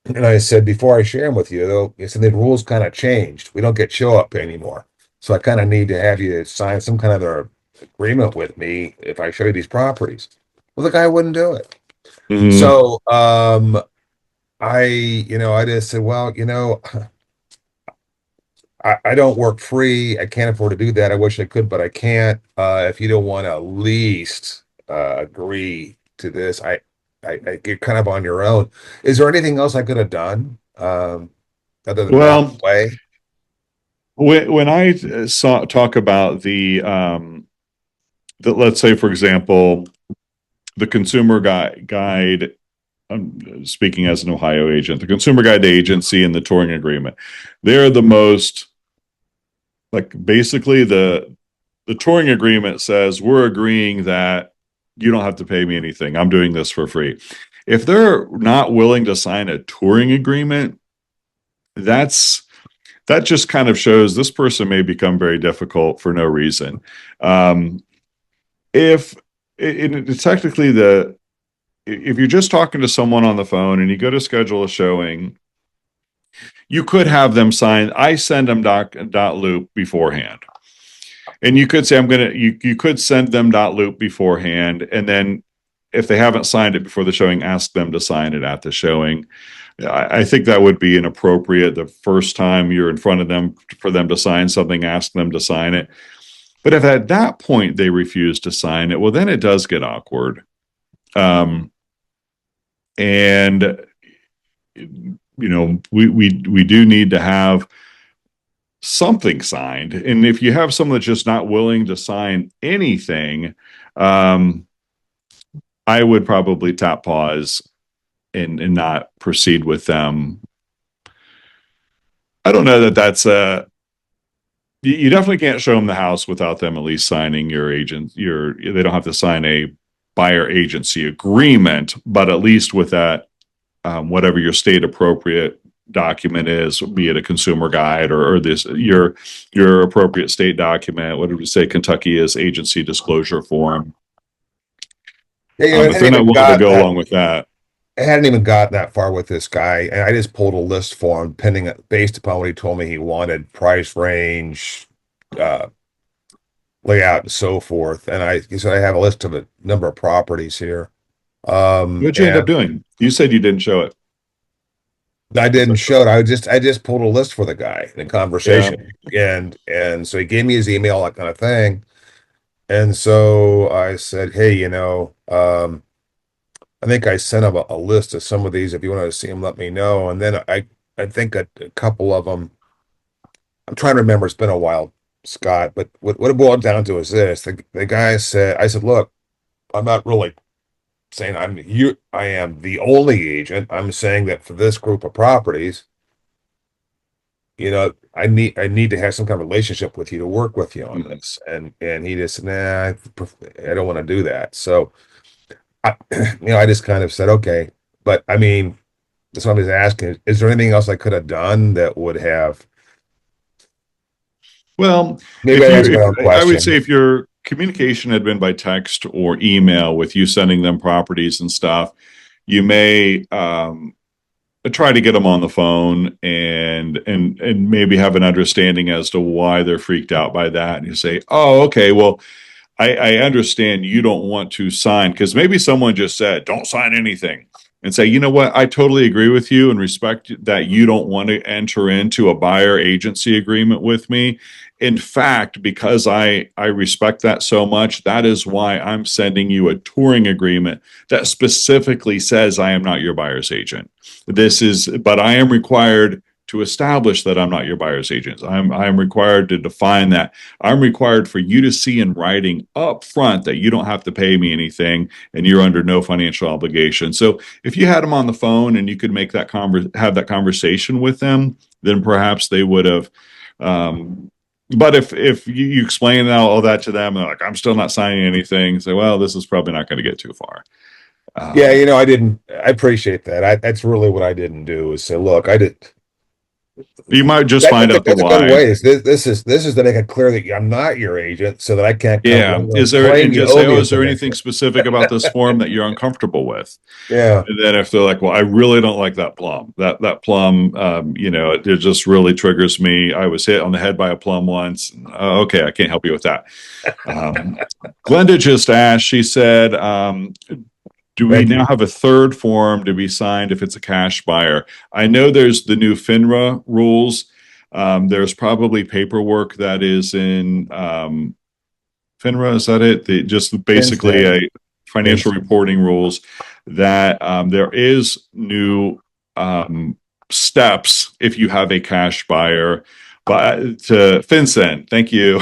And I said, before I share them with you, though, I said, the rules kind of changed. We don't get show up anymore. So I kind of need to have you sign some kind of a agreement with me if I show you these properties. Well, the guy wouldn't do it. Mm-hmm. So I just said, well, I don't work free. I can't afford to do that. I wish I could, but I can't. If you don't want to at least agree to this, I get kind of on your own. Is there anything else I could have done other than walk away? When I talk about let's say, for example, the consumer guide, I'm speaking as an Ohio agent, the consumer guide agency and the touring agreement, they're the most, like, basically the touring agreement says we're agreeing that you don't have to pay me anything. I'm doing this for free. If they're not willing to sign a touring agreement, that just kind of shows this person may become very difficult for no reason. If technically if you're just talking to someone on the phone and you go to schedule a showing, you could have them sign. I send them .loop beforehand, and you could say you could send them .loop beforehand, and then if they haven't signed it before the showing, ask them to sign it at the showing. I think that would be inappropriate the first time you're in front of them for them to sign something, ask them to sign it. But if at that point they refuse to sign it, well, then it does get awkward. And we do need to have something signed. And if you have someone that's just not willing to sign anything, I would probably tap pause and not proceed with them. I don't know that that's you definitely can't show them the house without them at least signing your agent. They don't have to sign a buyer agency agreement, but at least with that, whatever your state appropriate document is, be it a consumer guide or your appropriate state document. What did we say? Kentucky is agency disclosure form. Yeah, if they're not willing to go along with that. I hadn't even gotten that far with this guy, and I just pulled a list for him, based upon what he told me he wanted, price range, layout, and so forth. And I have a list of a number of properties here. What'd you end up doing? You said you didn't show it. I didn't show it. I just pulled a list for the guy in a conversation, and so he gave me his email, that kind of thing. And so I said, hey, I think I sent him a list of some of these. If you want to see them, let me know. And then I think a couple of them, I'm trying to remember. It's been a while, Scott. But what it boiled down to is this: the guy said, I said, look, I'm not really saying I am the only agent. I'm saying that for this group of properties, I need to have some kind of relationship with you to work with you on Mhm. this. And he just said, nah, I don't want to do that. So I just kind of said, okay. But I mean, that's what I was asking. Is there anything else I could have done that would have, Well, maybe I answered if my own I would question. say if your communication had been by text or email with you sending them properties and stuff, you may try to get them on the phone and maybe have an understanding as to why they're freaked out by that. And you say, "Oh, okay, well, I understand you don't want to sign," because maybe someone just said, "Don't sign anything," and say, "You know what? I totally agree with you and respect that you don't want to enter into a buyer agency agreement with me. In fact, because I respect that so much, that is why I'm sending you a touring agreement that specifically says I am not your buyer's agent. But I am required to establish that I'm not your buyer's agent. I'm required to define that. I'm required for you to see in writing up front that you don't have to pay me anything and you're under no financial obligation." So if you had them on the phone and you could make that have that conversation with them, then perhaps they would have. But if you explain all that to them, they're like, "I'm still not signing anything." Say, "Well, this is probably not going to get too far." Yeah, I appreciate that. That's really what I didn't do is say, look, I did. You might just find out the That's a good why. way. This is to make it clear that I'm not your agent, so that I can't come Yeah. later Is and there, claim and you just owe say, me "Oh, is there anything information. specific about this form that you're uncomfortable with?" Yeah, And then if they're like, "Well, I really don't like that plum. That plum, it just really triggers me. I was hit on the head by a plum once. Okay, I can't help you with that." Um, Glenda just asked. She said, "Do we thank now you. have a third form to be signed if it's a cash buyer?" I know there's the new FINRA rules. There's probably paperwork that is in FINRA. Is that it? Just basically FinCEN, a financial FinCEN. reporting rules that there is new steps if you have a cash buyer. But to FinCEN, thank you.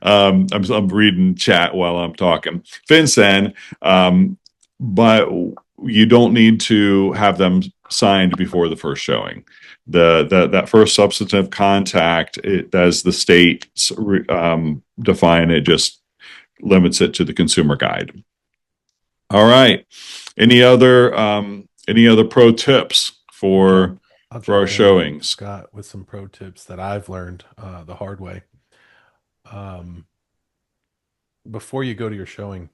I'm reading chat while I'm talking. FinCEN, but you don't need to have them signed before the first showing. That first substantive contact, as the states define it, just limits it to the consumer guide. All right. Any other pro tips for I'll our jump in, showings? Scott, with some pro tips that I've learned the hard way. Before you go to your showing,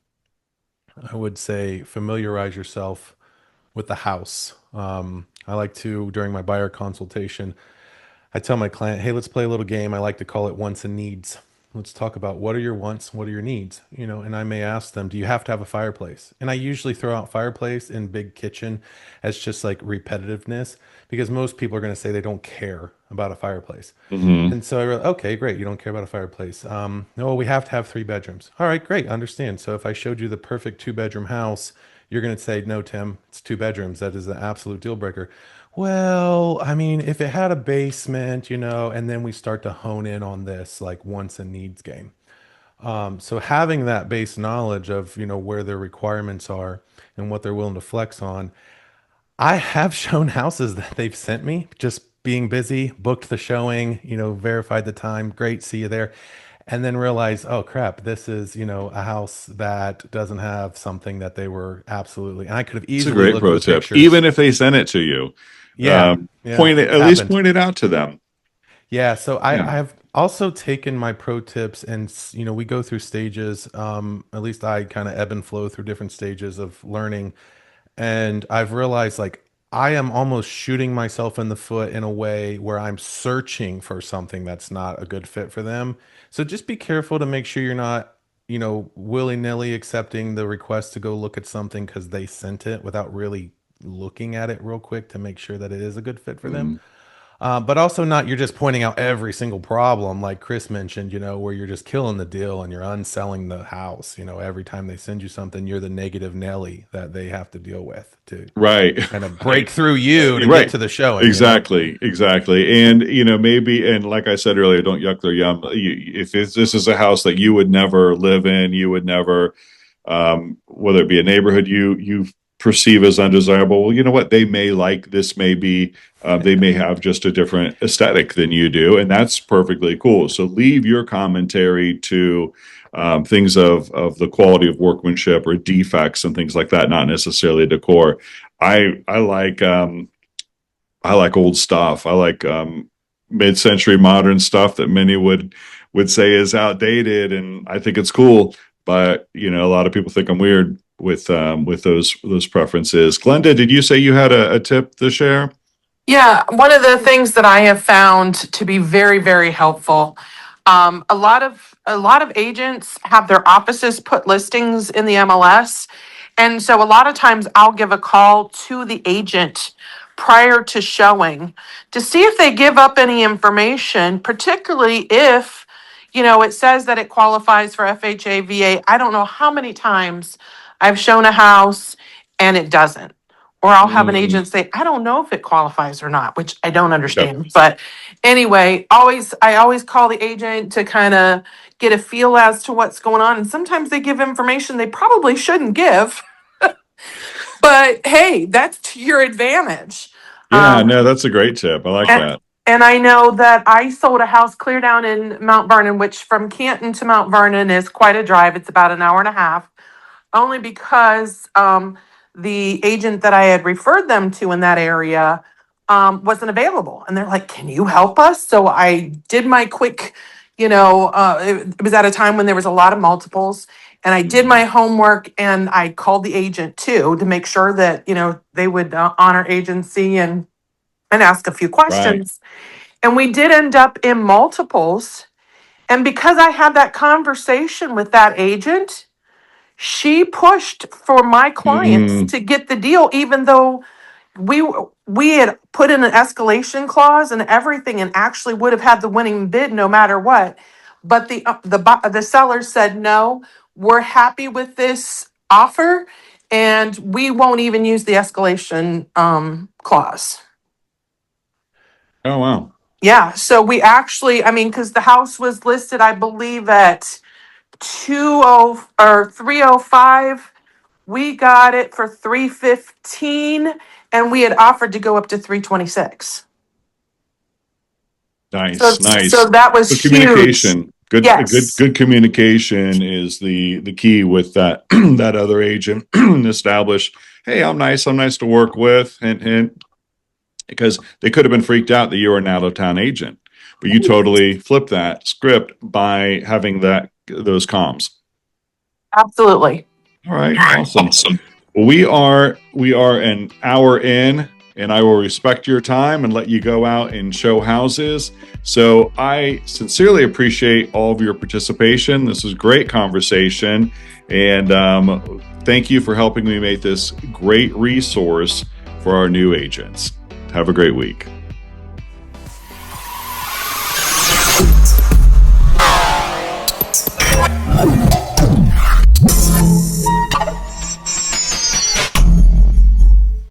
I would say familiarize yourself with the house. I like to, during my buyer consultation, I tell my client, hey, let's play a little game. I like to call it wants and needs. Let's talk about what are your wants, what are your needs, and I may ask them, do you have to have a fireplace? And I usually throw out fireplace and big kitchen as just like repetitiveness because most people are going to say they don't care about a fireplace. Mm-hmm. And so I wrote, okay, great. You don't care about a fireplace. No, we have to have 3 bedrooms. All right, great. Understand. So if I showed you the perfect 2 bedroom house, you're going to say, no, Tim, it's 2 bedrooms. That is an absolute deal breaker. Well, I mean, if it had a basement, and then we start to hone in on this like wants and needs game. So having that base knowledge of, where their requirements are and what they're willing to flex on, I have shown houses that they've sent me just being busy, booked the showing, verified the time. Great, see you there. And then realize, oh crap, this is, a house that doesn't have something that they were absolutely, and I could have It's a easily great looked at pro the tip. pictures. Even if they send it to you, Yeah. Yeah. at least Happened. point it out to them. Yeah. So Yeah. I've also taken my pro tips and, we go through stages. At least I kind of ebb and flow through different stages of learning. And I've realized like I am almost shooting myself in the foot in a way where I'm searching for something that's not a good fit for them. So just be careful to make sure you're not, willy-nilly accepting the request to go look at something because they sent it without really looking at it real quick to make sure that it is a good fit for them. Mm. But also not you're just pointing out every single problem like Chris mentioned, where you're just killing the deal and you're unselling the house. Every time they send you something, you're the negative Nelly that they have to deal with to Right. kind of Right. break through you to Right. get to the showing. Exactly. And, maybe, and like I said earlier, don't yuck their yum. If this is a house that you would never live in, you would never, whether it be a neighborhood you perceive as undesirable, well, you know what, they may like this, may be they may have just a different aesthetic than you do, and that's perfectly cool. So leave your commentary to things of the quality of workmanship or defects and things like that, not necessarily decor. I like old stuff. I like mid-century modern stuff that many would say is outdated, and I think it's cool. But you know, a lot of people think I'm weird with those preferences. Glenda, did you say you had a tip to share? Yeah, one of the things that I have found to be very, very helpful. A lot of agents have their offices put listings in the MLS, and so a lot of times I'll give a call to the agent prior to showing to see if they give up any information, particularly if it says that it qualifies for FHA, VA. I don't know how many times I've shown a house and it doesn't. Or I'll have an agent say, I don't know if it qualifies or not, which I don't understand. But anyway, I always call the agent to kind of get a feel as to what's going on. And sometimes they give information they probably shouldn't give. But hey, that's to your advantage. Yeah, no, that's a great tip. I like that. And I know that I sold a house clear down in Mount Vernon, which from Canton to Mount Vernon is quite a drive. It's about an hour and a half, only because the agent that I had referred them to in that area wasn't available. And they're like, can you help us? So I did my quick, it was at a time when there was a lot of multiples. And I did my homework and I called the agent too to make sure that, they would honor agency and ask a few questions. Right. And we did end up in multiples. And because I had that conversation with that agent, she pushed for my clients to get the deal, even though we had put in an escalation clause and everything, and actually would have had the winning bid no matter what. But the seller said, no, we're happy with this offer, and we won't even use the escalation clause. Oh, wow. Yeah. So we actually, because the house was listed, I believe, at 20 or 305. We got it for 315, and we had offered to go up to 326. Nice, nice. So that was huge. Communication. Good, yes. good communication is the key with that that other agent. Establish, hey, I'm nice to work with, and because they could have been freaked out that you were an out of town agent, but you totally flipped that script by having those comms. Absolutely. All right, awesome. Well, we are an hour in, and I will respect your time and let you go out and show houses. So I sincerely appreciate all of your participation. This was a great conversation, and thank you for helping me make this great resource for our new agents. Have a great week.